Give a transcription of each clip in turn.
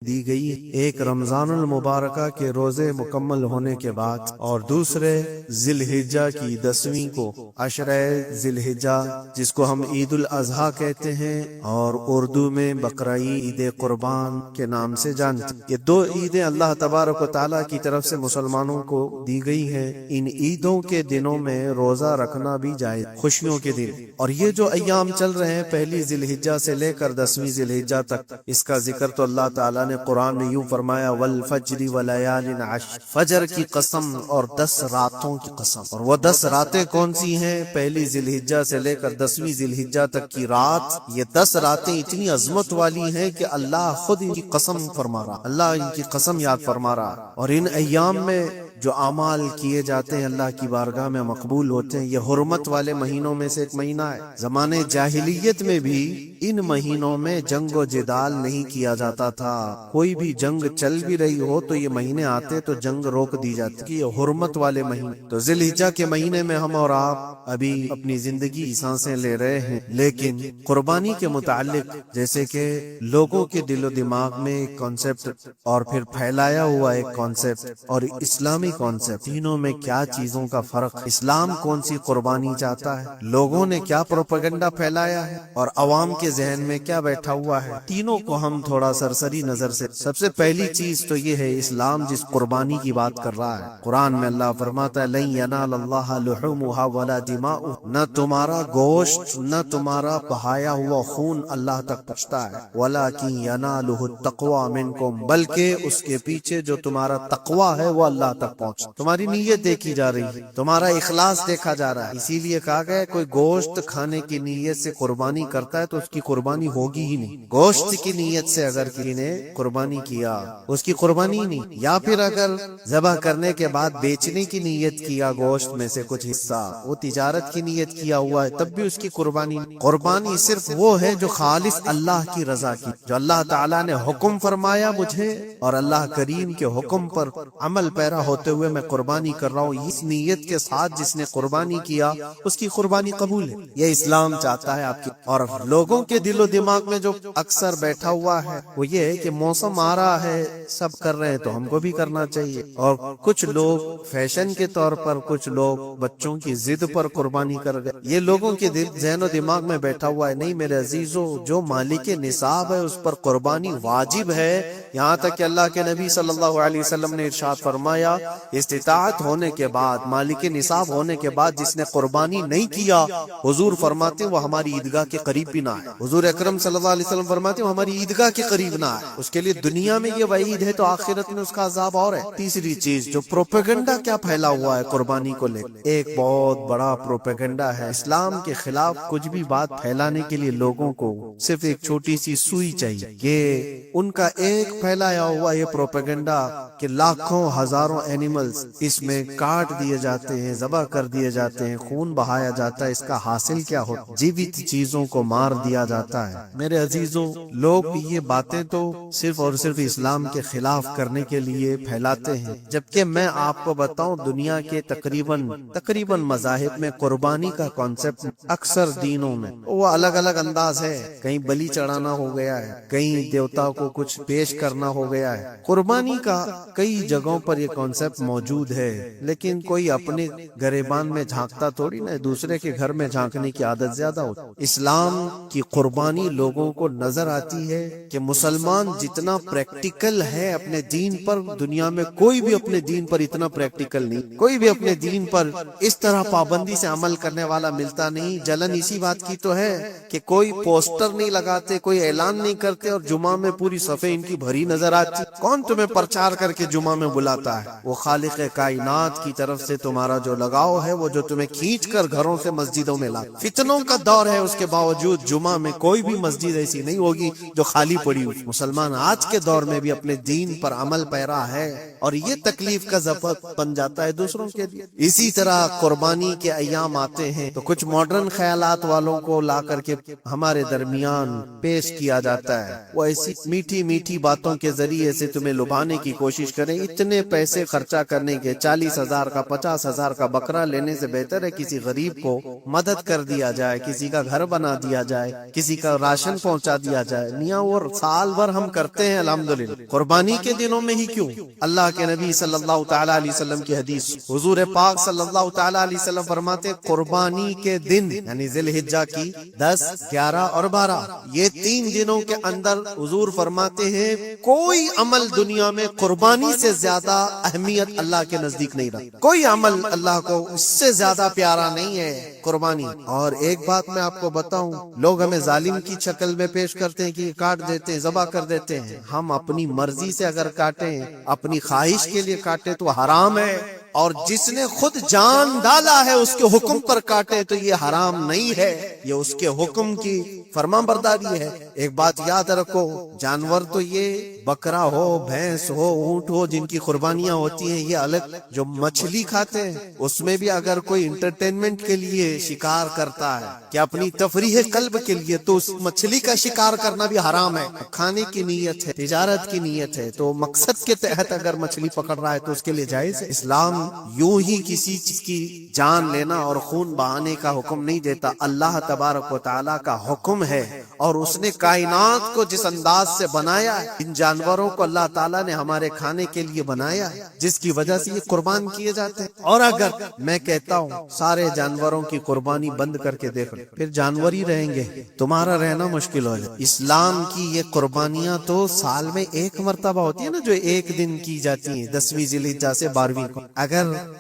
دی گئی، ایک رمضان المبارکہ کے روزے مکمل ہونے کے بعد اور دوسرے ذی الحجہ کی 10ویں کو، عشرہ ذی الحجہ جس کو ہم عید الاضحیٰ کہتے ہیں اور اردو میں بقرعید، عید قربان کے نام سے جانتے ہیں۔ یہ 2 عیدیں اللہ تبارک و تعالیٰ کی طرف سے مسلمانوں کو دی گئی ہیں۔ ان عیدوں کے دنوں میں روزہ رکھنا بھی جائز، خوشیوں کے دن۔ اور یہ جو ایام چل رہے ہیں پہلی ذی الحجہ سے لے کر 10ویں ذی الحجہ تک، اس کا ذکر تو اللہ تعالیٰ نے قرآن میں یوں فرمایا، والفجر ولیال عشر، فجر کی قسم اور 10 راتوں کی قسم۔ اور وہ 10 راتیں کون سی ہیں؟ پہلی ذی الحجہ سے لے کر 10ویں ذی الحجہ تک کی رات، یہ 10 راتیں اتنی عظمت والی ہیں کہ اللہ خود ان کی قسم فرما رہا، اللہ ان کی قسم یاد فرما رہا۔ اور ان ایام میں جو اعمال کیے جاتے ہیں اللہ کی بارگاہ میں مقبول ہوتے ہیں۔ یہ حرمت والے مہینوں میں سے ایک مہینہ ہے۔ زمانے جاہلیت میں بھی ان مہینوں میں جنگ و جدال نہیں کیا جاتا تھا، کوئی بھی جنگ چل بھی رہی ہو تو یہ مہینے آتے تو جنگ روک دی جاتی کہ یہ حرمت والے مہینے۔ تو ذی الحجہ کے مہینے میں ہم اور آپ ابھی اپنی زندگی سانسیں لے رہے ہیں، لیکن قربانی کے متعلق جیسے کہ لوگوں کے دل و دماغ میں ایک کانسیپٹ اور پھر پھیلایا ہوا ایک کانسیپٹ اور اسلامی کانسیپٹ، تینوں میں کیا چیزوں کا فرق، اسلام کون سی قربانی چاہتا ہے، لوگوں نے کیا پروپیگنڈا پھیلایا ہے اور عوام کے ذہن میں کیا بیٹھا ہوا ہے، تینوں کو ہم تھوڑا سرسری نظر سے۔ سب سے پہلی چیز تو یہ ہے، اسلام جس قربانی کی بات کر رہا ہے، قرآن میں اللہ فرماتا ہے لن ینال اللہ لحومها ولا دماؤها، نہ تمہارا گوشت نہ تمہارا بہایا ہوا خون اللہ تک پہنچتا ہے، ولکن ینالہ التقوی منکم، بلکہ اس کے پیچھے جو تمہارا تقوی ہے وہ اللہ تک پہنچ، تمہاری نیت دیکھی جا رہی ہے، تمہارا اخلاص دیکھا جا رہا ہے۔ اسی لیے کہا گیا کوئی گوشت کھانے کی نیت سے قربانی کرتا ہے تو اس کی قربانی ہوگی ہی نہیں۔ گوشت کی نیت سے اگر کسی نے قربانی کیا اس کی قربانی ہی نہیں، یا پھر اگر ذبح کرنے کے بعد بیچنے کی نیت کیا گوشت میں سے کچھ حصہ، وہ تجارت کی نیت کیا ہوا ہے تب بھی اس کی قربانی نہیں۔ قربانی صرف وہ ہے جو خالص اللہ کی رضا کی، جو اللہ تعالیٰ نے حکم فرمایا مجھے اور اللہ کریم کے حکم پر عمل پیرا ہوتے ہوئے میں قربانی کر رہا ہوں، اس نیت کے ساتھ جس نے قربانی کیا اس کی قربانی قبول ہے۔ یہ اسلام چاہتا ہے آپ کی۔ اور لوگوں کے دل و دماغ میں جو اکثر بیٹھا ہوا ہے وہ یہ ہے کہ موسم آ رہا ہے، سب کر رہے ہیں تو ہم کو بھی کرنا چاہیے، اور کچھ لوگ فیشن کے طور پر، کچھ لوگ بچوں کی ضد پر قربانی کر گئے۔ یہ لوگوں کے ذہن و دماغ میں بیٹھا ہوا ہے۔ نہیں میرے عزیزو، جو مالک نصاب ہے اس پر قربانی واجب ہے، یہاں تک کہ اللہ کے نبی صلی اللہ علیہ وسلم نے ارشاد فرمایا استطاعت ہونے کے بعد، مالک نصاب ہونے کے بعد جس نے قربانی نہیں کیا، حضور فرماتے وہ ہماری عیدگاہ کے قریب بھی نہ ہے۔ حضور اکرم صلی اللہ علیہ وسلم فرماتے وہ ہماری عیدگاہ کے قریب نہ ہے۔ اس کے لیے دنیا میں یہ وعید ہے تو آخرت میں اس کا عذاب اور ہے۔ تیسری چیز جو پروپیگنڈا کیا پھیلا ہوا ہے قربانی کو لے، ایک بہت بڑا پروپیگنڈا ہے۔ اسلام کے خلاف کچھ بھی بات پھیلانے کے لیے لوگوں کو صرف ایک چھوٹی سی سوئی چاہیے۔ یہ ان کا ایک پھیلایا ہوا یہ پروپیگنڈا کہ لاکھوں ہزاروں اینیملز اس میں کاٹ دیے جاتے ہیں، ذبح کر دیے جاتے ہیں، خون بہایا جاتا ہے، اس کا حاصل کیا ہوتا؟ جیوت چیزوں کو مار دیا جاتا ہے۔ میرے عزیزوں، لوگ یہ باتیں تو صرف اور صرف اسلام کے خلاف کرنے کے لیے پھیلاتے ہیں، جبکہ میں آپ کو بتاؤں دنیا کے تقریباً مذاہب میں قربانی کا کانسیپٹ اکثر دینوں میں وہ الگ الگ انداز ہے۔ کہیں بلی چڑھانا ہو گیا ہے، کہیں دیوتا کو کچھ پیش کرنا ہو گیا ہے۔ قربانی کا کئی جگہوں پر یہ کانسیپٹ موجود ہے، لیکن کوئی اپنے گریبان میں جھانکتا تھوڑی نہ، دوسرے کے گھر میں جھانکنے کی عادت زیادہ ہوتی۔ اسلام کی قربانی لوگوں کو نظر آتی ہے کہ مسلمان جتنا پریکٹیکل ہے اپنے دین پر، دنیا میں کوئی بھی اپنے دین پر اتنا پریکٹیکل نہیں، کوئی بھی اپنے دین پر اس طرح پابندی سے عمل کرنے والا ملتا نہیں۔ جلن اسی بات کی تو ہے کہ کوئی پوسٹر نہیں لگاتے، کوئی اعلان نہیں کرتے اور جمعہ میں پوری صفحے ان کی بھری نظر آتی۔ کون تمہیں پرچار کر کے جمعہ میں بلاتا ہے؟ وہ خالق کائنات کی طرف سے تمہارا جو لگاؤ ہے وہ جو تمہیں کھینچ کر گھروں سے مسجدوں میں لاتا۔ فتنوں کا دور ہے، اس کے باوجود جمعہ میں کوئی بھی مسجد ایسی نہیں ہوگی جو خالی پڑی ہوئی۔ مسلمان آج کے دور میں بھی اپنے دین پر عمل پیرا ہے اور یہ تکلیف کا ضفت بن جاتا ہے دوسروں کے لیے۔ اسی طرح قربانی کے ایام آتے ہیں تو کچھ ماڈرن خیالات والوں کو لا کر کے ہمارے درمیان پیش کیا جاتا ہے۔ وہ ایسی میٹھی میٹھی باتوں باتوں کے ذریعے سے تمہیں لبھانے کی کوشش کریں، اتنے پیسے خرچہ کرنے کے 40,000 کا 50,000 کا بکرا لینے سے بہتر ہے کسی غریب کو مدد کر دیا جائے، کسی کا گھر بنا دیا جائے، کسی کا راشن پہنچا دیا جائے۔ میاں اور سال بھر ہم کرتے ہیں الحمدللہ، قربانی کے دنوں میں ہی کیوں؟ اللہ کے نبی صلی اللہ تعالی علیہ وسلم کی حدیث، حضور پاک صلی اللہ تعالی علیہ وسلم فرماتے قربانی کے دن یعنی ذی الحجہ کی 10، 11 اور 12 یہ 3 دنوں کے اندر حضور فرماتے ہیں کوئی عمل دنیا میں قربانی سے زیادہ اہمیت اللہ کے نزدیک نہیں رہا، کوئی عمل اللہ کو اس سے زیادہ پیارا نہیں ہے قربانی۔ اور ایک بات میں آپ کو بتاؤں، لوگ ہمیں ظالم کی شکل میں پیش کرتے ہیں کہ کاٹ دیتے ہیں، ذبح کر دیتے ہیں، ہم اپنی مرضی سے اگر کاٹیں، اپنی خواہش کے لیے کاٹیں تو حرام ہے، اور جس نے خود جان ڈالا ہے اس کے حکم پر کاٹے تو یہ حرام نہیں ہے، یہ اس کے حکم کی فرمان برداری ہے۔ ایک بات یاد رکھو، جانور تو یہ بکرا ہو، بھینس ہو، اونٹ ہو جن کی قربانیاں ہوتی ہیں یہ الگ، جو مچھلی کھاتے ہیں اس میں بھی اگر کوئی انٹرٹینمنٹ کے لیے شکار کرتا ہے کہ اپنی تفریح قلب کے لیے تو اس مچھلی کا شکار کرنا بھی حرام ہے۔ کھانے کی نیت ہے، تجارت کی نیت ہے، تو مقصد کے تحت اگر مچھلی پکڑ رہا ہے تو اس کے لیے جائز ہے۔ اسلام یوں ہی کسی چیز کی جان لینا اور خون بہانے کا حکم نہیں دیتا، اللہ تبارک و تعالیٰ کا حکم ہے، اور اس نے کائنات کو جس انداز سے بنایا ہے، ان جانوروں کو اللہ تعالیٰ نے ہمارے کھانے کے لیے بنایا ہے جس کی وجہ سے یہ قربان کیے جاتے ہیں۔ اور اگر میں کہتا ہوں سارے جانوروں کی قربانی بند کر کے دیکھ لو، پھر جانور ہی رہیں گے، تمہارا رہنا مشکل ہو جائے۔ اسلام کی یہ قربانیاں تو سال میں ایک مرتبہ ہوتی ہے نا، جو ایک دن کی جاتی ہیں 10ویں ذی الحجہ سے 12ویں کو۔ اگر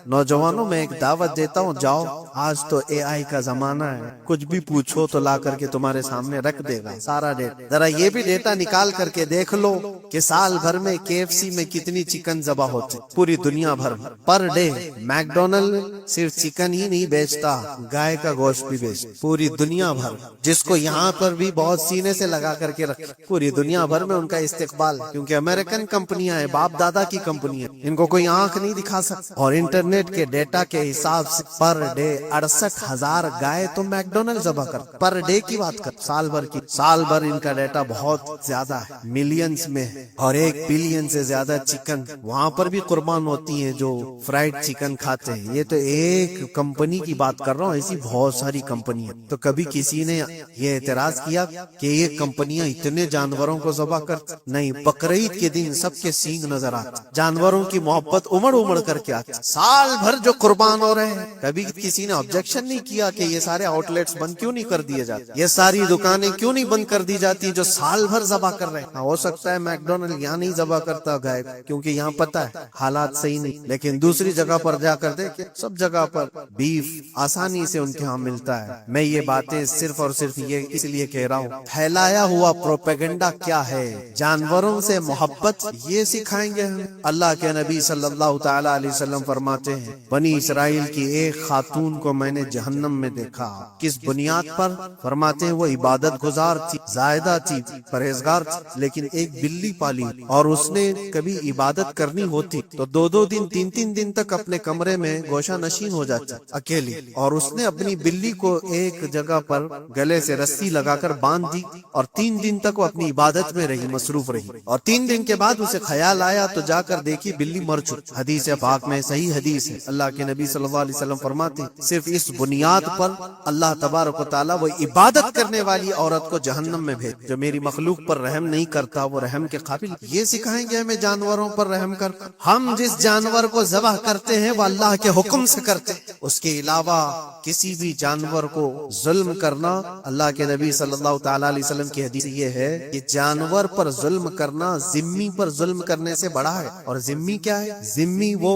نوجوانوں میں ایک دعوت دیتا ہوں، جاؤ، آج تو AI کا زمانہ ہے، کچھ بھی پوچھو تو لا کر کے تمہارے سامنے رکھ دے گا سارا ڈیٹا، ذرا یہ بھی ڈیٹا نکال کر کے دیکھ لو کہ سال بھر میں KFC میں کتنی چکن ذبح ہوتی پوری دنیا بھر میں پر ڈے۔ میکڈونلڈ صرف چکن ہی نہیں بیچتا، گائے کا گوشت بھی بیچتا پوری دنیا بھر، جس کو یہاں پر بھی بہت سینے سے لگا کر کے رکھے، پوری دنیا بھر میں ان کا استقبال ہے، کیونکہ امریکن کمپنیاں ہیں، باپ دادا کی کمپنیاں، ان کو کوئی آنکھ نہیں دکھا سکتا۔ اور انٹرنیٹ کے ڈیٹا کے حساب سے پر ڈے 68,000 گائے تو میکڈونلڈ ذبح کرتا، پر ڈے کی بات کر، سال بھر کی، سال بھر ان کا ڈیٹا بہت زیادہ ہے، ملینز میں، اور 1 بلین سے زیادہ چکن وہاں پر بھی قربان ہوتی ہیں جو فرائیڈ چکن کھاتے ہیں۔ یہ تو ایک کمپنی کی بات کر رہا ہوں، ایسی بہت ساری کمپنیاں۔ تو کبھی کسی نے یہ اعتراض کیا کہ یہ کمپنیاں اتنے جانوروں کو ذبح کرتی؟ نہیں، بقرعید کے دن سب کے سینگ نظر آتے، جانوروں کی محبت امڑ امڑ کر کے آتی، سال بھر جو قربان ہو رہے ہیں۔ کبھی کسی نے آبجیکشن نہیں کیا کہ یہ سارے آؤٹ لیٹس بند کیوں نہیں کر دیے جاتے، یہ ساری دکانیں کیوں نہیں بند کر دی جاتی جو سال بھر ذبح کر رہے ہیں۔ ہو سکتا ہے میکڈونلڈ یہاں نہیں ذبح کرتا گائے، کیونکہ یہاں پتہ ہے حالات صحیح نہیں، لیکن دوسری جگہ پر جا کر دیکھیں، سب جگہ پر بیف آسانی سے ان کے ہاں ملتا ہے۔ میں یہ باتیں صرف اور صرف یہ اس لیے کہہ رہا ہوں، پھیلایا ہوا پروپیگنڈا کیا ہے، جانوروں سے محبت یہ سکھائیں گے ہمیں۔ اللہ کے نبی صلی اللہ تعالی علیہ وسلم فرماتے ہیں، بنی اسرائیل کی ایک خاتون کو میں نے جہنم میں دیکھا، کس بنیاد پر؟ فرماتے ہیں وہ عبادت گزار تھی، زاہدہ تھی، پرہیزگار تھی، لیکن ایک بلی پالی، اور اس نے کبھی عبادت کرنی ہوتی تو 2 دن 3 دن تک اپنے کمرے میں گوشہ نشین ہو جاتی اکیلی، اور اس نے اپنی بلی کو ایک جگہ پر گلے سے رسی لگا کر باندھ دی، اور 3 دن تک وہ اپنی عبادت میں رہی، مصروف رہی، اور 3 دن کے بعد اسے خیال آیا تو جا کر دیکھی بلی مر چکی۔ حدیث پاک میں صحیح حدیث ہے، اللہ کے نبی صلی اللہ علیہ وسلم فرماتے ہیں صرف اس بنیاد پر اللہ تبارک و تعالیٰ وہ عبادت کرنے والی عورت کو جہنم میں بھیج، جو میری مخلوق پر رحم نہیں کرتا وہ رحم کے قابل۔ یہ سکھائیں گے ہمیں جانوروں پر رحم کر، ہم جس جانور کو ذبح کرتے ہیں وہ اللہ کے حکم سے کرتے ہیں، اس کے علاوہ کسی بھی جانور کو ظلم کرنا، اللہ کے نبی صلی اللہ تعالی علیہ وسلم کی حدیث یہ ہے کہ جانور پر ظلم کرنا ذمی پر ظلم کرنے سے بڑا ہے۔ اور ذمی کیا ہے؟ ذمی وہ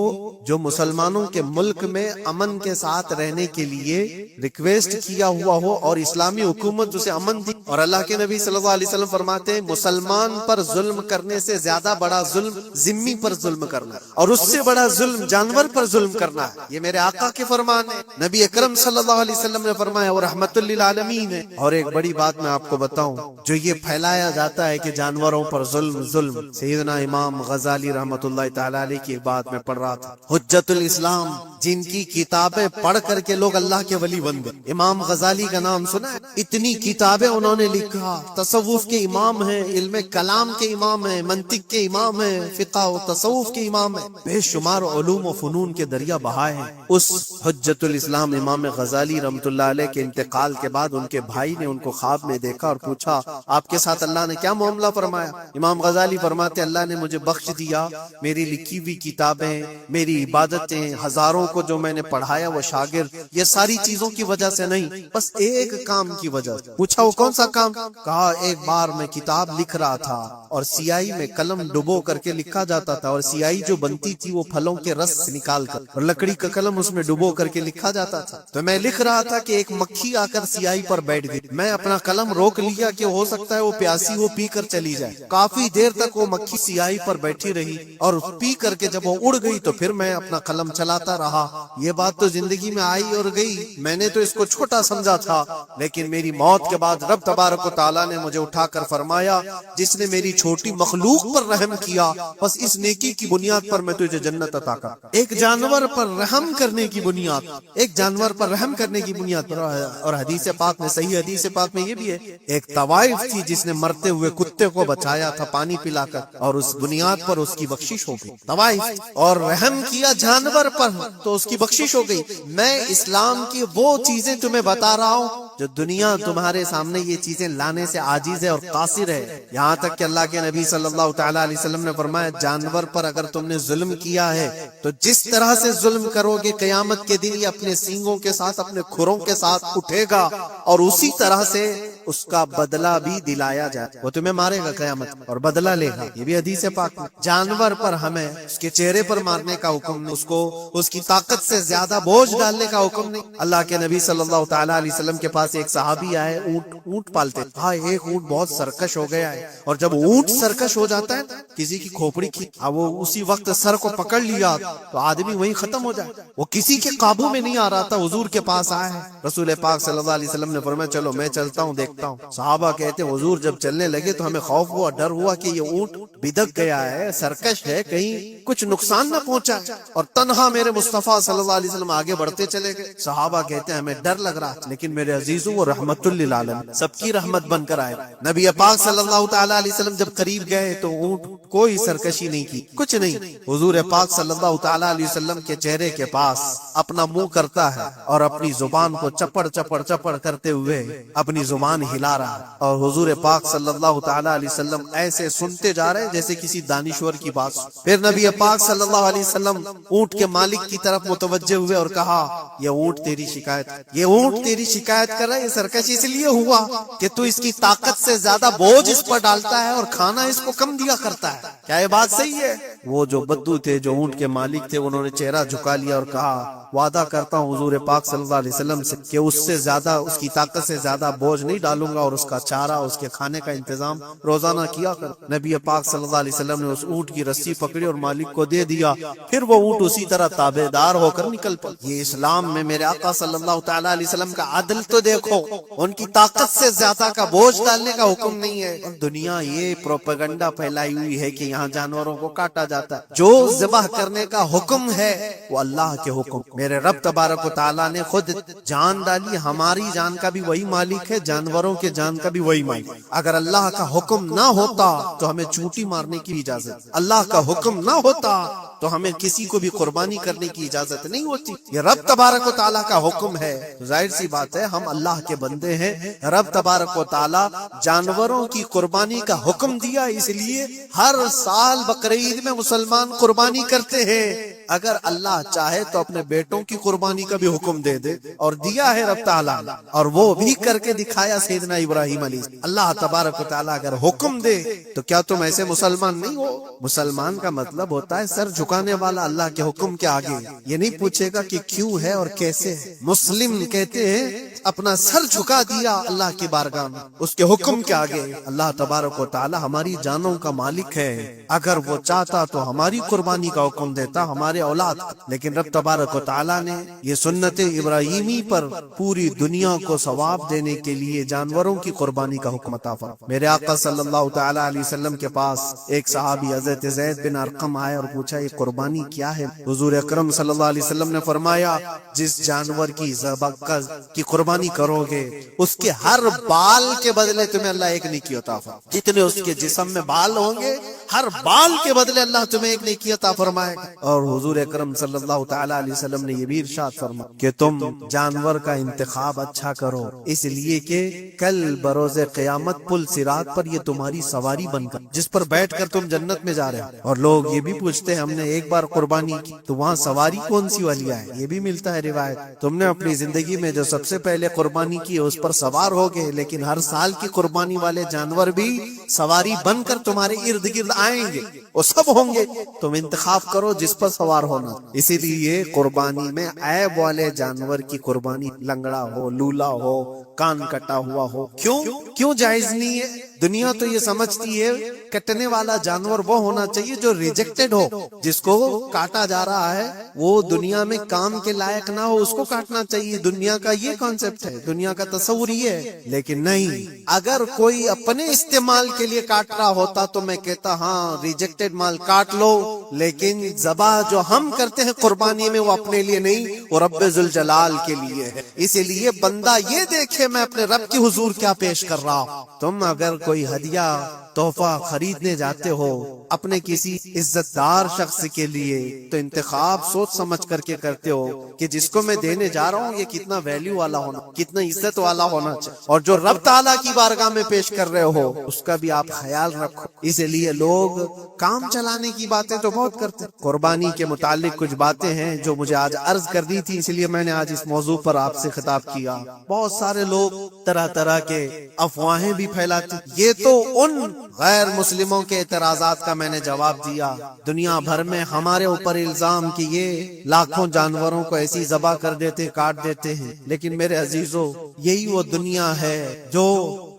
جو مسلمانوں کے ملک میں امن کے ساتھ رہنے کے لیے ریکویسٹ کیا ہوا ہو اور اسلامی حکومت اسے امن دی، اور اللہ کے نبی صلی اللہ علیہ وسلم فرماتے ہیں مسلمان پر ظلم کرنے سے زیادہ بڑا ظلم ذمی پر ظلم کرنا، اور اس سے بڑا ظلم جانور پر ظلم کرنا ہے۔ یہ میرے آقا کے فرمان ہے، نبی اکرم صلی اللہ علیہ وسلم نے فرمایا، اور رحمت للعالمین ہے۔ اور ایک بڑی بات میں آپ کو بتاؤں، جو یہ پھیلایا جاتا ہے کہ جانوروں پر ظلم، سیدنا امام غزالی رحمت اللہ تعالی علیہ کی بات میں پڑھ رہا تھا، حجت الاسلام، جن کی کتابیں پڑھ کر کے لوگ اللہ کے ولی بن گئے۔ امام غزالی کا نام سنا ہے؟ اتنی کتابیں انہوں نے لکھا، تصوف کے امام ہیں، علم کلام کے امام ہیں، منطق کے امام ہیں، فقہ و تصوف کے امام ہیں، بے شمار علوم و فنون کے دریا بہائے ہیں۔ اس حجت الاسلام امام غزالی رحمۃ اللہ علیہ کے انتقال کے بعد ان کے بھائی نے ان کو خواب میں دیکھا اور پوچھا آپ کے ساتھ اللہ نے کیا معاملہ فرمایا؟ امام غزالی فرماتے اللہ نے مجھے بخش دیا، میری لکھی ہوئی کتابیں، میری عبادتیں، ہزاروں کو جو میں نے پڑھایا وہ شاگرد، یہ ساری چیزوں کی وجہ سے نہیں، بس ایک کام کی وجہ سے۔ پوچھا وہ کون سا کام؟ کہا ایک بار میں کتاب لکھ رہا تھا اور سیاہی میں قلم ڈبو کر کے لکھا جاتا تھا، اور سیاہی جو بنتی تھی وہ پھلوں کے رس سے نکال کر، اور لکڑی کا قلم اس میں ڈبو کر کے لکھا جاتا تھا۔ تو میں لکھ رہا تھا کہ ایک مکھی آ کر سیاہی پر بیٹھ گئی، میں اپنا قلم روک لیا کہ ہو سکتا ہے وہ پیاسی ہو، پی کر چلی جائے۔ کافی دیر تک وہ مکھی سیاہی پر بیٹھی رہی اور پی کر کے جب وہ اڑ گئی تو پھر میں اپنا قلم چلاتا رہا۔ یہ بات تو زندگی میں آئی اور گئی، میں نے تو اس کو چھوٹا سمجھا تھا، لیکن میری موت کے بعد رب تبارک و تعالیٰ نے مجھے اٹھا کر فرمایا جس نے میری چھوٹی مخلوق پر رحم کیا، بس اس نیکی کی بنیاد پر میں تجھے جنت عطا کر۔ ایک جانور پر رحم کرنے کی بنیاد، ایک جانور پر رحم کرنے کی بنیاد پر، اور حدیث پاک میں، صحیح حدیث پاک میں یہ بھی ہے، ایک طوائف تھی جس نے مرتے ہوئے کتے کو بچایا تھا پانی پلا کر، اور اس بنیاد پر اس کی بخشش ہو گئی۔ طوائف اور رحم کیا جانور پر تو اس کی بخشش ہو گئی۔ میں اسلام کی وہ چیزیں تمہیں بتا رہا ہوں جو دنیا تمہارے سامنے یہ چیزیں لانے سے عاجز ہے اور قاصر ہے، یہاں تک کہ اللہ کے نبی صلی اللہ تعالی علیہ وسلم نے فرمایا جانور پر اگر تم نے ظلم کیا ہے تو جس طرح سے ظلم کرو گے قیامت کے دن یہ اپنے سینگوں کے ساتھ، اپنے کھروں کے ساتھ اٹھے گا، اور اسی طرح سے اس کا بدلہ بھی دلایا جائے، وہ تمہیں مارے گا قیامت اور بدلہ لے گا۔ یہ بھی حدیث پاک میں۔ جانور پر ہمیں اس کے چہرے پر مارنے کا حکم نہیں، اس کو اس کی طاقت سے زیادہ بوجھ ڈالنے کا حکم نہیں۔ اللہ کے نبی صلی اللہ تعالی علیہ وسلم کے پاس ایک صحابی آئے، اونٹ پالتے، ہاں ایک اونٹ بہت سرکش ہو گیا ہے، اور جب اونٹ سرکش ہو جاتا ہے کسی کی کھوپڑی وہ اسی وقت سر کو پکڑ لیا تو آدمی وہیں ختم ہو جائے، وہ کسی کے قابو میں نہیں آ رہا تھا، حضور کے پاس آئے ہیں۔ رسول پاک صلی اللہ علیہ وسلم نے فرمایا چلو میں چلتا ہوں دیکھتا ہوں۔ صحابہ کہتے ہیں حضور جب چلنے لگے تو ہمیں خوف ہوا، ڈر ہوا کہ یہ اونٹ بدک گیا ہے، سرکش ہے، کہیں کچھ نقصان نہ پہنچا، اور تنہا میرے مصطفیٰ صلی اللہ علیہ وسلم آگے بڑھتے چلے گئے۔ صحابہ کہتے ہیں ہمیں ڈر لگ رہا، لیکن میرے عزیزوں وہ رحمت للعالمین، سب کی رحمت بن کر آئے۔ نبی پاک صلی اللہ تعالی علیہ وسلم جب قریب گئے تو اونٹ کوئی سرکشی نہیں کی، کچھ نہیں۔ حضور پاک صلی اللہ تعالی علیہ وسلم کے چہرے کے پاس اپنا منہ کرتا ہے اور اپنی زبان کو چپڑ چپڑ چپڑ کرتے ہوئے اپنی زبان ہلا رہا ہے، اور حضور پاک صلی اللہ تعالی علیہ وسلم ایسے سنتے جا رہے ہیں جیسے کسی دانشور کی بات۔ پھر نبی پاک صلی اللہ علیہ وسلم اونٹ کے مالک کی طرف متوجہ ہوئے اور کہا یہ اونٹ تیری شکایت، یہ اونٹ تیری شکایت کر رہا ہے، یہ سرکش اس لیے ہوا کہ تو اس کی طاقت سے زیادہ بوجھ اس پر ڈالتا ہے اور کھانا اس کو کم دیا کرتا ہے۔ کیا یہ بات صحیح ہے؟ وہ جو بدو تھے، جو اونٹ کے مالک تھے، انہوں نے چہرہ جھکا لیا اور کہا وعدہ کرتا ہوں حضور پاک صلی اللہ علیہ وسلم سے کہ اس سے زیادہ، اس کی طاقت سے زیادہ بوجھ نہیں ڈالوں گا، اور اس کا چارہ، اس کے کھانے کا انتظام روزانہ کیا کر۔ نبی پاک صلی اللہ علیہ وسلم نے اس اونٹ کی رسی پکڑی اور مالک کو دے دیا، پھر وہ اونٹ اسی طرح تابع دار ہو کر نکل پڑا۔ یہ اسلام میں میرے آقا صلی اللہ تعالی علیہ وسلم کا عدل تو دیکھو، ان کی طاقت سے زیادہ کا بوجھ ڈالنے کا حکم نہیں ہے۔ اور دنیا یہ پروپیگنڈا پھیلائی ہوئی ہے کہ یہاں جانوروں کو کاٹا جاتا ہے، جو ذبح کرنے کا حکم ہے وہ اللہ کے حکم۔ میرے رب تبارک و تعالیٰ نے خود جان ڈالی، ہماری جان کا بھی وہی مالک ہے، جانوروں کے جان کا بھی وہی مالک۔ اگر اللہ کا حکم نہ ہوتا تو ہمیں چونٹی مارنے کی اجازت، اللہ کا حکم نہ ہوتا تو ہمیں کسی کو بھی قربانی کرنے کی اجازت نہیں ہوتی۔ یہ رب تبارک و تعالیٰ کا حکم ہے، ظاہر سی بات ہے ہم اللہ کے بندے ہیں۔ رب تبارک و تعالیٰ جانوروں کی قربانی کا حکم دیا، اس لیے ہر سال بقرعید میں مسلمان قربانی کرتے ہیں۔ اگر اللہ چاہے تو اپنے بیٹوں کی قربانی کا بھی حکم دے دے، اور دیا ہے رب تعالیٰ نے، اور وہ بھی کر کے دکھایا سیدنا ابراہیم علیہ السلام۔ اللہ تبارک و تعالیٰ اگر حکم دے تو کیا تم ایسے مسلمان نہیں ہو؟ مسلمان کا مطلب ہوتا ہے سر جھکانے والا اللہ کے حکم کے آگے، یہ نہیں پوچھے گا کہ کیوں ہے اور کیسے ہے۔ مسلم کہتے ہیں اپنا سر جھکا دیا اللہ کی بارگاہ میں، اس کے حکم کے آگے۔ اللہ تبارک و تعالیٰ ہماری جانوں کا مالک ہے، اگر وہ چاہتا تو ہماری قربانی کا حکم دیتا، ہمارے تمہارے اولاد کا۔ لیکن رب تبارک و تعالیٰ نے یہ سنت ابراہیمی پر پوری دنیا کو ثواب دینے کے لیے جانوروں کی قربانی کا حکم عطا فرمایا۔ میرے آقا صلی اللہ تعالی علیہ وسلم کے پاس ایک صحابی حضرت زید بن ارقم آئے اور پوچھا یہ قربانی کیا ہے؟ حضور اکرم صلی اللہ علیہ وسلم نے فرمایا جس جانور کی ذبح کی قربانی کرو گے اس کے ہر بال کے بدلے تمہیں اللہ ایک نیکی عطا فرمائے، جتنے اس کے جسم میں بال ہوں گے ہر بال کے بدلے اللہ تمہیں ایک نیکی عطا فرمائے گا۔ اور حضور اکرم صلی اللہ تعالی علیہ وسلم نے یہ بھی ارشاد فرمایا کہ تم جانور کا انتخاب اچھا کرو، اس لیے کہ کل بروز قیامت پل صراط پر یہ تمہاری سواری بن کر جس پر بیٹھ کر تم جنت میں جا رہے ہو۔ اور لوگ یہ بھی پوچھتے ہیں ہم نے ایک بار قربانی کی تو وہاں سواری کون سی والی ہے؟ یہ بھی ملتا ہے روایت، تم نے اپنی زندگی میں جو سب سے پہلے قربانی کی اس پر سوار ہو گئے، لیکن ہر سال کی قربانی والے جانور بھی سواری بن کر تمہارے ارد گرد آئیں گے، وہ سب ہوں گے، تم انتخاب کرو جس پر سوار ہونا۔ اسی لیے قربانی میں عیب والے جانور کی قربانی، لنگڑا ہو، لولا ہو، کان کٹا ہوا ہو، کیوں جائز نہیں ہے؟ دنیا تو یہ سمجھتی ہے کٹنے والا جانور وہ ہونا چاہیے جو ریجیکٹڈ ہو، جس کو کاٹا جا رہا ہے وہ دنیا میں کام کے لائق نہ ہو، اس کو کاٹنا چاہیے۔ دنیا کا یہ کانسیپٹ ہے، دنیا کا تصور یہ ہے، لیکن نہیں، اگر کوئی اپنے استعمال کے لیے کاٹ رہا ہوتا تو میں کہتا ہاں ریجیکٹڈ مال کاٹ لو، لیکن ذبح جو ہم کرتے ہیں قربانی میں وہ اپنے لیے نہیں، وہ رب ذوالجلال کے لیے ہے۔ اسی لیے بندہ یہ دیکھے میں اپنے رب کی حضور کیا پیش کر رہا ہوں۔ تم اگر کوئی ہدیہ تحفہ خریدنے جاتے ہو اپنے کسی عزت دار شخص کے لیے تو انتخاب سوچ سمجھ کر کے کرتے ہو کہ جس کو میں دینے جا رہا ہوں یہ کتنا ویلیو والا ہونا، کتنا عزت والا ہونا چاہیے، اور جو رب تعالیٰ کی بارگاہ میں پیش کر رہے ہو اس کا بھی آپ خیال رکھو۔ اس لیے لوگ کام چلانے کی باتیں تو بہت کرتے ہیں۔ قربانی کے متعلق کچھ باتیں ہیں جو مجھے آج عرض کر دی تھی، اس لیے میں نے آج اس موضوع پر آپ سے خطاب کیا۔ بہت سارے لوگ طرح طرح کے افواہیں بھی پھیلاتے، یہ تو ان غیر مسلموں کے اعتراضات کا میں نے جواب دیا۔ دنیا بھر میں ہمارے اوپر الزام کہ یہ لاکھوں جانوروں کو ایسی ذبح کر دیتے، کاٹ دیتے ہیں، لیکن میرے عزیزو یہی وہ دنیا ہے جو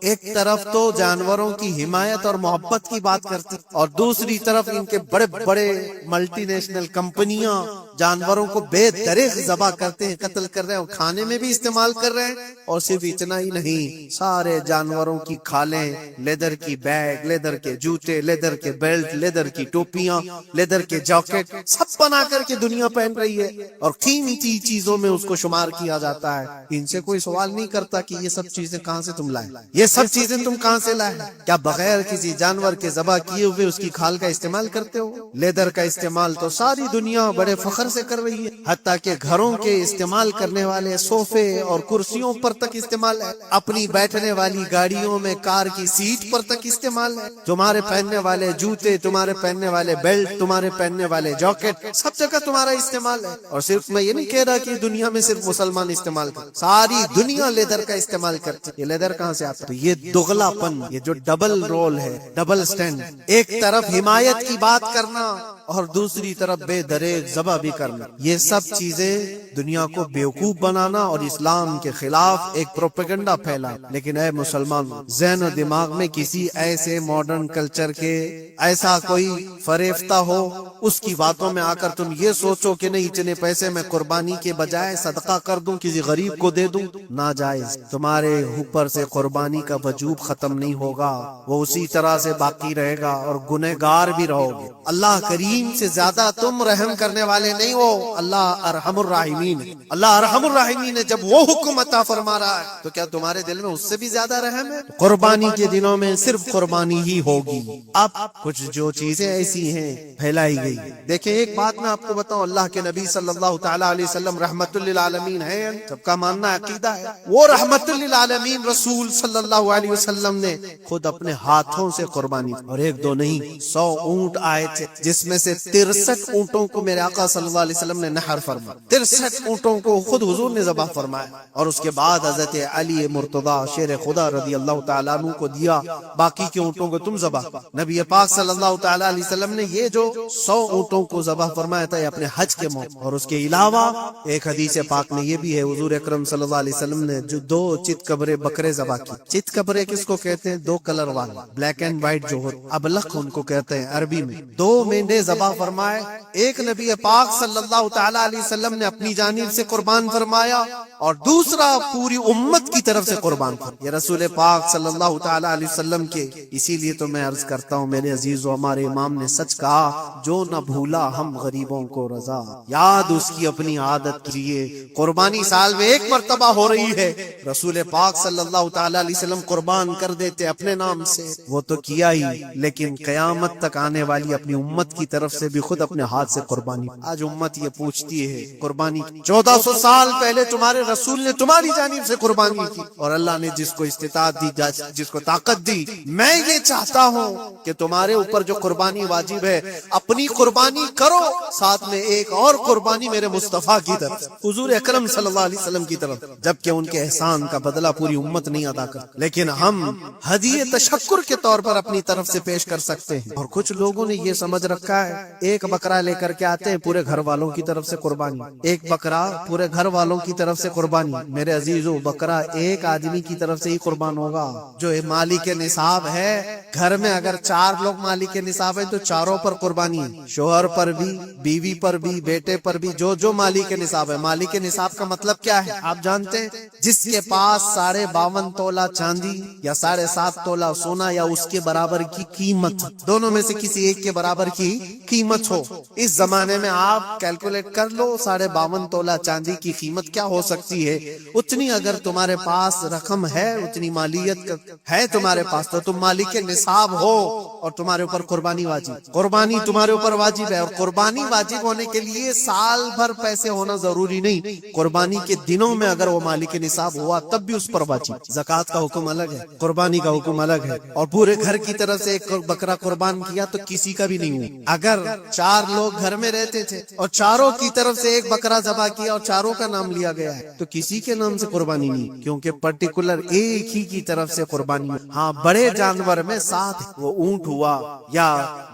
ایک طرف تو جانوروں کی حمایت اور محبت کی بات کرتی اور دوسری طرف ان کے بڑے بڑے ملٹی نیشنل کمپنیاں جانوروں کو بے دریغ ذبح کرتے ہیں، قتل کر رہے ہیں اور کھانے میں بھی استعمال کر رہے ہیں۔ اور صرف اتنا ہی نہیں، سارے جانوروں کی کھالیں، لیدر کی بیگ، لیدر کے جوتے، لیدر کے بیلٹ، لیدر کی ٹوپیاں، لیدر کے جاکٹ سب بنا کر کے دنیا پہن رہی ہے اور قیمتی چیزوں میں اس کو شمار کیا جاتا ہے۔ ان سے کوئی سوال نہیں کرتا کہ یہ سب چیزیں کہاں سے تم لائے، یہ سب چیزیں تم کہاں سے لائے؟ کیا بغیر کسی جانور کے ذبح کیے ہوئے اس کی کھال کا استعمال کرتے ہو؟ لیدر کا استعمال تو ساری دنیا بڑے فخر سے کر رہی ہے، حتیٰ کہ گھروں کے استعمال کرنے والے صوفے اور کرسیوں پر تک استعمال ہے، اپنی بیٹھنے والی گاڑیوں میں کار کی سیٹ پر تک استعمال ہے، تمہارے پہننے والے جوتے، تمہارے پہننے والے بیلٹ، تمہارے پہننے والے جاکٹ سب جگہ تمہارا استعمال ہے۔ اور صرف میں یہ نہیں کہہ رہا کہ دنیا میں صرف مسلمان استعمال کرتے، ساری دنیا لیدر کا استعمال کرتی۔ یہ لیدر کہاں سے آتا ہے؟ تو یہ دغلا پن، یہ جو ڈبل رول ہے، ڈبل سٹینڈ، ایک طرف حمایت کی بات کرنا اور دوسری طرف بے دریغ ذبح بھی کرنا، یہ سب چیزیں دنیا کو بیوقوف بنانا اور اسلام کے خلاف ایک پروپیگنڈا پھیلا۔ لیکن اے مسلمان، ذہن و دماغ میں کسی ایسے ماڈرن کلچر کے ایسا کوئی فریفتہ ہو، اس کی باتوں میں آ کر تم یہ سوچو کہ نہیں اتنے پیسے میں قربانی کے بجائے صدقہ کر دوں، کسی غریب کو دے دوں، ناجائز۔ تمہارے اوپر سے قربانی کا وجوب ختم نہیں ہوگا، وہ اسی طرح سے باقی رہے گا اور گنہگار بھی رہو گے۔ اللہ کریم سے زیادہ تم رحم کرنے والے نہیں ہو، اللہ ارحم الراحمین ہے۔ اللہ ارحم الراحمین ہے، جب وہ حکم عطا فرما رہا ہے تو کیا تمہارے دل میں اس سے بھی زیادہ رحم ہے؟ قربانی کے دنوں میں صرف قربانی ہی ہوگی۔ اب کچھ جو چیزیں ایسی ہیں پھیلائی گئی، دیکھیں ایک بات میں آپ کو بتاؤں، اللہ کے نبی صلی اللہ تعالی علیہ وسلم رحمت للعالمین ہے، سب کا ماننا عقیدہ ہے، وہ رحمت للعالمین رسول صلی اللہ علیہ وسلم نے خود اپنے ہاتھوں سے قربانی، اور ایک دو نہیں 100 اونٹ آئے تھے، جس میں سے 63 اونٹوں کو میرے آقا صلی اللہ علیہ وسلم نے نحر فرمایا، 63 اونٹوں کو خود حضور نے ذبح فرمایا، اور اس کے بعد حضرت علی مرتضی شیر خدا رضی اللہ تعالیٰ عنہ کو دیا، باقی کے اونٹوں کو تم ذبح۔ نبی پاک صلی اللہ تعالیٰ علیہ وسلم نے یہ جو 100 اونٹوں کو ذبح فرمایا تھا اپنے حج کے موقع. اور اس کے علاوہ ایک حدیث پاک میں یہ بھی ہے حضور اکرم صلی اللہ علیہ وسلم نے جو 2 چت کبرے بکرے ذبح کی. چت کبرے کس کو کہتے ہیں؟ 2 کلر والے، بلیک اینڈ وائٹ جو ہو، ابلق ان کو کہتے ہیں عربی میں. 2 مینڈے ذبح فرمائے. ایک نبی پاک صلی اللہ تعالی علیہ وسلم نے اپنی جانب سے قربان فرمایا اور دوسرا پوری امت کی طرف سے قربان فرمایا. یہ رسول پاک صلی اللہ تعالی علیہ وسلم کے. اسی لیے تو میں عرض کرتا ہوں میرے عزیزو، ہمارے امام نے سچ کہا، جو نہ بھولا ہم غریبوں کو رضا. یاد اس کی اپنی عادت کیجیے. قربانی سال میں 1 مرتبہ ہو رہی ہے، رسول پاک صلی اللہ تعالی علیہ وسلم قربان کر دیتے اپنے نام سے، وہ تو کیا ہی، لیکن قیامت تک آنے والی اپنی امت کی طرف سے بھی خود اپنے ہاتھ سے قربانی. آج امت یہ پوچھتی ہے قربانی 1400 سال پہلے تمہارے رسول نے تمہاری جانب سے قربانی کی، اور اللہ نے جس کو استطاعت دی، جس کو طاقت دی. میں یہ چاہتا ہوں کہ تمہارے اوپر جو قربانی واجب ہے اپنی قربانی کرو، ساتھ میں ایک اور قربانی میرے مصطفیٰ کی طرف، حضور اکرم صلی اللہ علیہ وسلم کی طرف، جبکہ ان کے احسان کا بدلہ پوری امت نہیں ادا کرتی، لیکن ہم ہدیہ تشکر کے طور پر اپنی طرف سے پیش کر سکتے ہیں. اور کچھ لوگوں نے یہ سمجھ رکھا ہے ایک بکرا لے کر کے آتے ہیں پورے گھر والوں کی طرف سے قربانی، ایک بکرا پورے گھر والوں کی طرف سے قربانی. میرے عزیزو، بکرا ایک آدمی کی طرف سے ہی قربان ہوگا جو مالک نصاب ہے. گھر میں اگر 4 لوگ مالک نصاب ہے تو چاروں پر قربانی ہے، شوہر پر بھی، بیوی پر بھی، بیٹے پر بھی، جو مالک نصاب ہے. مالک نصاب کا مطلب کیا ہے آپ جانتے ہیں؟ جس کے پاس 52.5 تولہ چاندی یا 7.5 تولہ سونا یا اس کے برابر کی قیمت، دونوں میں سے کسی ایک کے برابر کی قیمت ہو. اس زمانے میں آپ کیلکولیٹ کر لو 52.5 تولہ چاندی کی قیمت کیا ہو سکتی ہے. اتنی اگر تمہارے پاس رقم ہے، اتنی مالیت ہے تمہارے پاس، تو تم مالک نصاب ہو اور تمہارے اوپر قربانی واجب. قربانی تمہارے اوپر واجب ہے، اور قربانی واجب ہونے کے لیے سال بھر پیسے ہونا ضروری نہیں. قربانی کے دنوں میں اگر وہ مالک نصاب ہوا تب بھی اس پر واجب. زکوٰۃ کا حکم الگ ہے، قربانی کا حکم الگ ہے. اور پورے گھر کی طرف سے ایک بکرا قربان کیا تو کسی کا بھی نہیں ہوا. اگر 4 لوگ گھر میں رہتے تھے اور چاروں کی طرف سے ایک بکرا ذبح کیا اور چاروں کا نام لیا گیا ہے تو کسی کے نام سے قربانی نہیں، کیونکہ پرٹیکولر ایک ہی کی طرف سے قربانی. ہاں، بڑے جانور میں 7، وہ اونٹ ہوا یا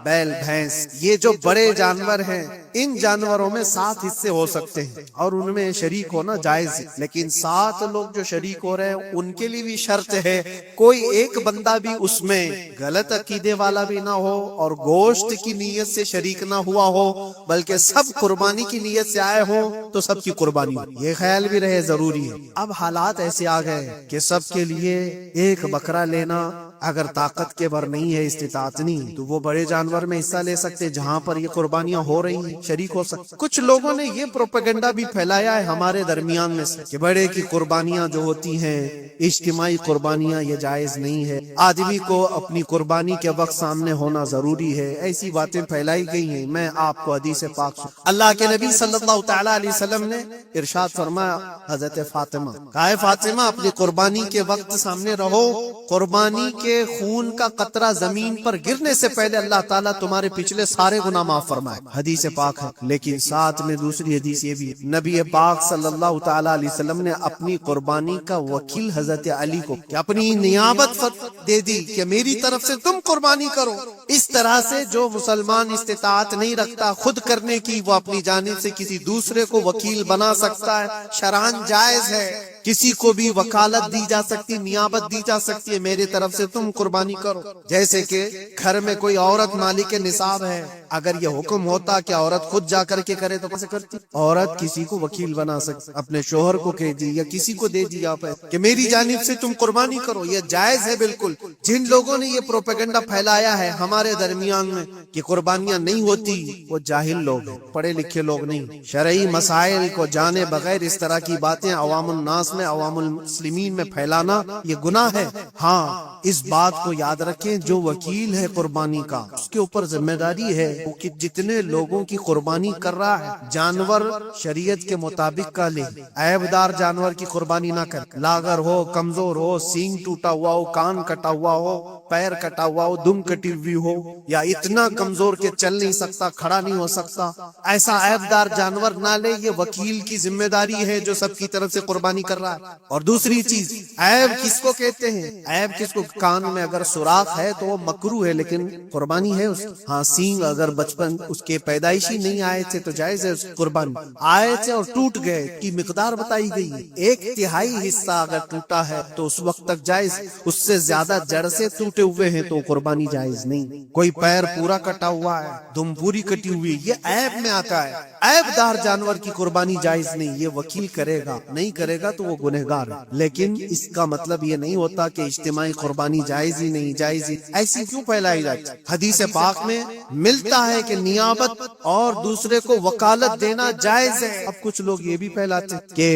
بیل بھینس، یہ جو بڑے جانور ہیں ان جانوروں میں 7 حصے ہو سکتے ہیں اور ان میں شریک ہونا جائز ہے. لیکن 7 لوگ جو شریک ہو رہے ہیں ان کے لیے بھی شرط ہے کوئی ایک بندہ بھی اس میں غلط عقیدے والا بھی نہ ہو اور گوشت کی نیت سے شریک نہ ہوا ہو، بلکہ سب قربانی کی نیت سے آئے ہوں تو سب کی قربانی ہو. یہ خیال بھی رہے ضروری ہے. اب حالات ایسے آ گئے کہ سب کے لیے ایک بکرا لینا اگر طاقت کے بر نہیں ہے، استطاعت نہیں، تو وہ بڑے جانور میں حصہ لے سکتے جہاں پر یہ قربانیاں ہو رہی ہیں، شریک ہو سکتے. کچھ لوگوں نے یہ پروپیگنڈا بھی پھیلایا ہے ہمارے درمیان میں سے کہ بڑے کی قربانیاں جو ہوتی ہیں اجتماعی قربانیاں، یہ جائز نہیں ہے، آدمی کو اپنی قربانی کے وقت سامنے ہونا ضروری ہے. ایسی باتیں پھیلائی گئی ہیں. میں آپ کو حدیث پاک اللہ کے نبی صلی اللہ تعالی علیہ وسلم نے ارشاد فرمایا، حضرت فاطمہ کہا، فاطمہ اپنی قربانی کے وقت سامنے رہو، قربانی کے خون کا قطرہ زمین پر گرنے سے پہلے اللہ تعالیٰ تمہارے پچھلے سارے گناہ معاف فرمائے. حدیث پاک ہے. لیکن ساتھ میں دوسری حدیث یہ بھی، نبی پاک صلی اللہ تعالی علیہ وسلم نے اپنی قربانی کا وکیل حضرت علی کو کہ اپنی نیابت دے دی کہ میری طرف سے تم قربانی کرو. اس طرح سے جو مسلمان استطاعت نہیں رکھتا خود کرنے کی، وہ اپنی جانب سے کسی دوسرے کو وکیل بنا سکتا ہے. شرعاً جائز ہے، کسی کو بھی وکالت دی جا سکتی، نیابت دی جا سکتی ہے، میری طرف سے تم قربانی کرو. جیسے کہ گھر میں کوئی عورت مالک نصاب ہے، اگر یہ حکم ہوتا کہ عورت خود جا کر کے کرے تو کیسے کرتی؟ عورت کسی کو وکیل بنا سکتی، اپنے شوہر کو کہہ دی یا کسی کو دے دیا کہ میری جانب سے تم قربانی کرو. یہ جائز ہے بالکل. جن لوگوں نے یہ پروپیگنڈا پھیلایا ہے ہمارے درمیان میں کہ قربانیاں نہیں ہوتی، وہ جاہل لوگ ہیں، پڑھے لکھے لوگ نہیں. شرعی مسائل کو جانے بغیر اس طرح کی باتیں عوام الناس میں، عوام المسلمین میں پھیلانا یہ گناہ ہے. ہاں، اس بات کو یاد رکھیں، جو وکیل ہے قربانی کا اس کے اوپر ذمہ داری ہے کہ جتنے لوگوں کی قربانی کر رہا ہے جانور شریعت کے مطابق کا لے. عیب دار جانور کی قربانی نہ کر، لاغر ہو، کمزور ہو، سینگ ٹوٹا ہوا ہو، کان کٹا ہوا ہو، پیر کٹا ہوا ہو، دم کٹی ہوئی ہو، یا اتنا کمزور کہ چل نہیں سکتا، کھڑا نہیں ہو سکتا، ایسا عیب دار جانور نہ لے. یہ وکیل کی ذمہ داری ہے جو سب کی طرف سے قربانی کر رہا ہے. اور دوسری چیز، عیب کس کو کہتے ہیں؟ عیب کس کو؟ کان میں اگر سوراخ ہے تو وہ مکروہ ہے لیکن قربانی ہے اس. ہاں، سینگ اگر اگر بچپن اس کے پیدائشی نہیں آئے تھے تو جائز ہے قربان، آئے تھے اور ٹوٹ گئے کی مقدار بتائی گئی ہے، 1/3 حصہ اگر ٹوٹا ہے تو اس وقت تک جائز، اس سے زیادہ جڑ سے ٹوٹے ہوئے ہیں تو قربانی جائز نہیں۔ کوئی پیر پورا کٹا ہوا ہے، دم پوری کٹی ہوئی، یہ عیب میں آتا ہے، عیب دار جانور کی قربانی جائز نہیں، یہ وکیل کرے گا، نہیں کرے گا تو وہ گنہگار ہے۔ لیکن اس کا مطلب یہ نہیں ہوتا کہ اجتماعی قربانی جائز ہی نہیں، جائز ہی ایسی کیوں پھیلائی جاتی؟ حدیث پاک میں ملتا ہے کہ نیابت اور دوسرے کو وکالت دینا جائز ہے۔ اب کچھ لوگ یہ بھی پھیلاتے کہ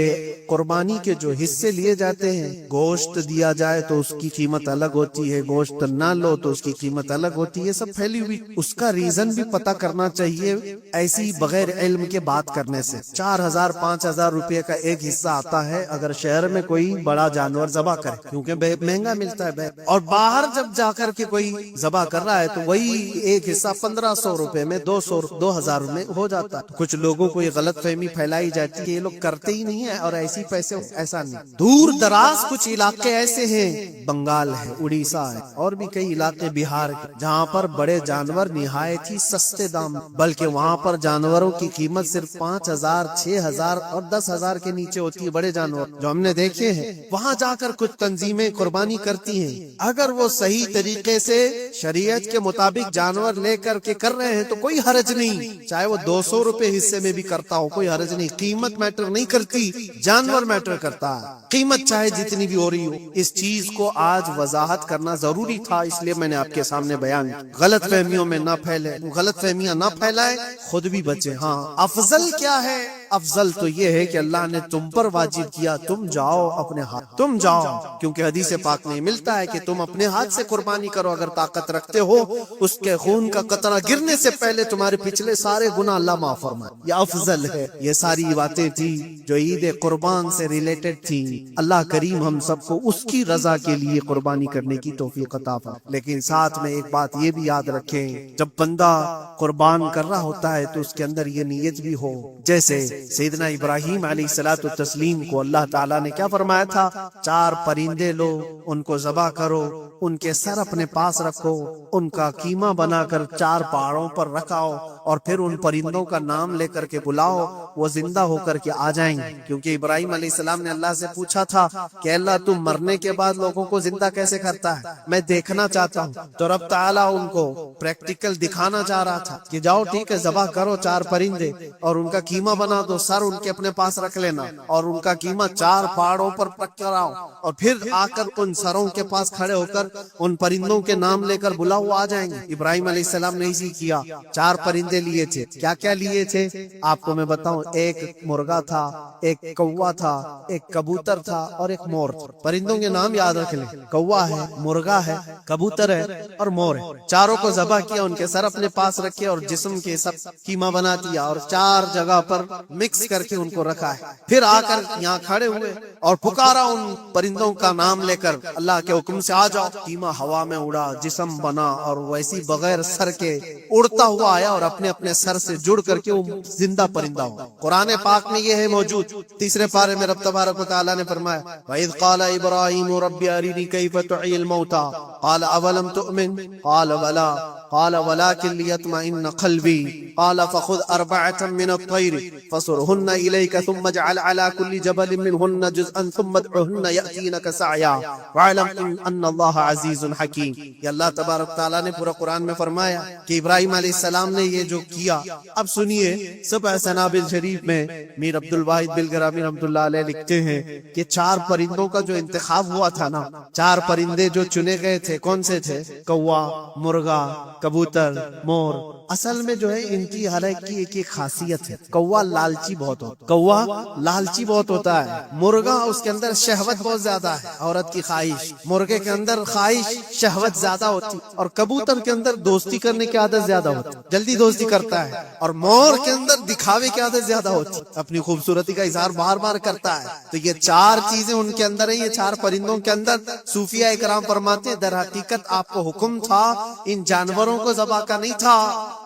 قربانی کے جو حصے لیے جاتے ہیں، گوشت دیا جائے تو اس کی قیمت الگ ہوتی ہے، گوشت نہ لو تو اس کی قیمت الگ ہوتی ہے، یہ سب پھیلی ہوئی۔ اس کا ریزن بھی پتہ کرنا چاہیے، ایسی بغیر علم کے بات کرنے سے۔ 4000 5000 روپے کا ایک حصہ آتا ہے اگر شہر میں کوئی بڑا جانور ذبح کرے، کیونکہ مہنگا ملتا ہے، اور باہر جب جا کر کے کوئی ذبح کر رہا ہے تو وہی ایک حصہ 1500 روپے میں 2000 میں ہو جاتا ہے۔ کچھ لوگوں کو یہ غلط فہمی پھیلائی جاتی ہے کہ یہ لوگ کرتے ہی نہیں ہیں اور ایسی پیسے، ایسا نہیں۔ دور دراز کچھ علاقے ایسے ہیں، بنگال ہے، اڑیسہ ہے، اور بھی کئی علاقے بہار کے، جہاں پر بڑے جانور نہایت ہی سستے دام، بلکہ وہاں پر جانوروں کی قیمت صرف 5000 6000 اور 10000 کے نیچے ہوتی ہے۔ بڑے جانور جو ہم نے دیکھے ہیں، وہاں جا کر کچھ تنظیمیں قربانی کرتی ہیں، اگر وہ صحیح طریقے سے شریعت کے مطابق جانور لے کر کے کر رہے ہیں تو کوئی حرج نہیں، چاہے وہ 200 روپے حصے میں بھی کرتا ہو، کوئی حرج نہیں۔ قیمت میٹر نہیں کرتی، جانور میٹر کرتا ہے، قیمت چاہے جتنی بھی ہو رہی ہو۔ اس چیز کو آج وضاحت کرنا ضروری تھا، اس لیے میں نے آپ کے سامنے بیان کیا۔ غلط فہمیوں میں نہ پھیلے، غلط فہمیاں نہ پھیلائے، خود بھی بچے۔ ہاں، افضل کیا ہے؟ افضل تو یہ ہے کہ اللہ نے تم پر واجب کیا، تم جاؤ اپنے ہاتھ، تم جاؤ، کیونکہ حدیث پاک میں ملتا ہے کہ تم اپنے ہاتھ سے قربانی کرو اگر طاقت رکھتے ہو، اس کے خون کا قطرہ گرنے سے پہلے تمہارے پچھلے سارے گناہ اللہ معاف فرمائے، یہ افضل ہے۔ یہ ساری باتیں تھی جو عید قربان سے ریلیٹڈ تھی۔ اللہ کریم ہم سب کو اس کی رضا کے لیے قربانی کرنے کی توفیق عطا فرمائے۔ لیکن ساتھ میں ایک بات یہ بھی یاد رکھیں، جب بندہ قربان کر رہا ہوتا ہے تو اس کے اندر یہ نیت بھی ہو، جیسے سیدنا ابراہیم علیہ الصلوۃ والتسلیم کو اللہ تعالیٰ نے کیا فرمایا تھا؟ 4 پرندے لو، ان کو ذبح کرو، ان کے سر اپنے پاس رکھو، ان کا قیمہ بنا کر 4 پہاڑوں پر رکھاؤ، اور پھر ان پرندوں کا نام لے کر کے بلاؤ، وہ زندہ ہو کر کے آ جائیں گے۔ کیونکہ ابراہیم علیہ السلام نے اللہ سے پوچھا تھا کہ اللہ تم مرنے کے بعد لوگوں کو زندہ کیسے کرتا ہے، میں دیکھنا چاہتا ہوں۔ تو رب تعالیٰ ان کو پریکٹیکل دکھانا چاہ رہا تھا کہ جاؤ ٹھیک ہے، ذبح کرو 4 پرندے اور ان کا قیمہ بنا دو، سر ان کے اپنے پاس رکھ لینا، اور ان کا قیمہ 4 پہاڑوں پر رکھ کر آؤ، اور پھر آ کر ان سروں کے پاس کھڑے ہو کر ان پرندوں کے نام لے کر بلاؤ، وہ آ جائیں گے۔ ابراہیم علیہ السلام نے اسی کیا، 4 پرندے لیے تھے۔ کیا کیا لیے تھے آپ کو میں بتاؤں، ایک مرغا تھا، ایک کوا تھا، ایک کبوتر تھا، اور ایک مور تھا۔ پرندوں کے نام یاد رکھ لیں، کوا ہے، مرغا ہے، کبوتر ہے اور مور ہے۔ چاروں کو ذبح کیا، ان کے سر اپنے پاس رکھے اور جسم کے سب قیمہ بنا دیا، اور 4 جگہ پر مکس کر کے ان کو رکھا ہے۔ پھر آ کر یہاں کھڑے ہوئے اور پکارا ان پرندوں کا نام لے کر، اللہ کے حکم سے آ جاؤ۔ قیمہ ہوا میں اڑا، جسم بنا، اور ویسی بغیر سر کے اڑتا ہوا آیا اور اپنے اپنے سر سے جڑ کر کے وہ زندہ پرندہ ہوا۔ قرآن پاک میں یہ ہے موجود۔ تیسرے پارے میں رب تبارک و تعالیٰ نے فرمایا، وَإِذْ قَالَ إِبْرَاهِيمُ رَبِّ أَرِنِي كَيْفَ تُحْيِي الْمَوْتَى قَالَ أَوَلَمْ تُؤْمِنْ قَالَ بَلَىٰ قال ولكن ليطمئن قلبي قال فخذ 4 من الطير فصرهن إليك ثم اجعل على كل جبل منهن جزءا ثم ادعهن يأتينك سعيا واعلم أن الله عزيز حكيم۔ یہ اللہ تبارک تعالیٰ نے پورا قرآن میں فرمایا کہ ابراہیم علیہ السلام نے یہ جو کیا۔ اب سنیے، سبع سنابل شریف میں میر عبد الواحد بلگرامی رحمۃ اللہ علیہ لکھتے ہیں کہ 4 پرندوں کا جو انتخاب ہوا تھا نا، 4 پرندے جو چنے گئے تھے، کون سے تھے؟ کوا، مرغا، کبوتر، مور۔ اصل میں جو ہے ان کی ہر ایک کی ایک خاصیت ہے۔ کوا لالچی بہت ہوتا ہے، کوا لالچی بہت ہوتا ہے۔ مرغا اس کے اندر شہوت بہت زیادہ ہے، عورت کی خواہش، مرغے کے اندر خواہش شہوت زیادہ ہوتی، اور کبوتر کے اندر دوستی کرنے کی عادت زیادہ ہوتی، جلدی دوستی کرتا ہے، اور مور کے اندر دکھاوے کی عادت زیادہ ہوتی، اپنی خوبصورتی کا اظہار بار بار کرتا ہے۔ تو یہ 4 چیزیں ان کے اندر ہیں، یہ 4 پرندوں کے اندر۔ صوفیہ اکرام فرماتے ہیں در حقیقت آپ کو حکم تھا ان جانوروں کو ذبح کا نہیں تھا،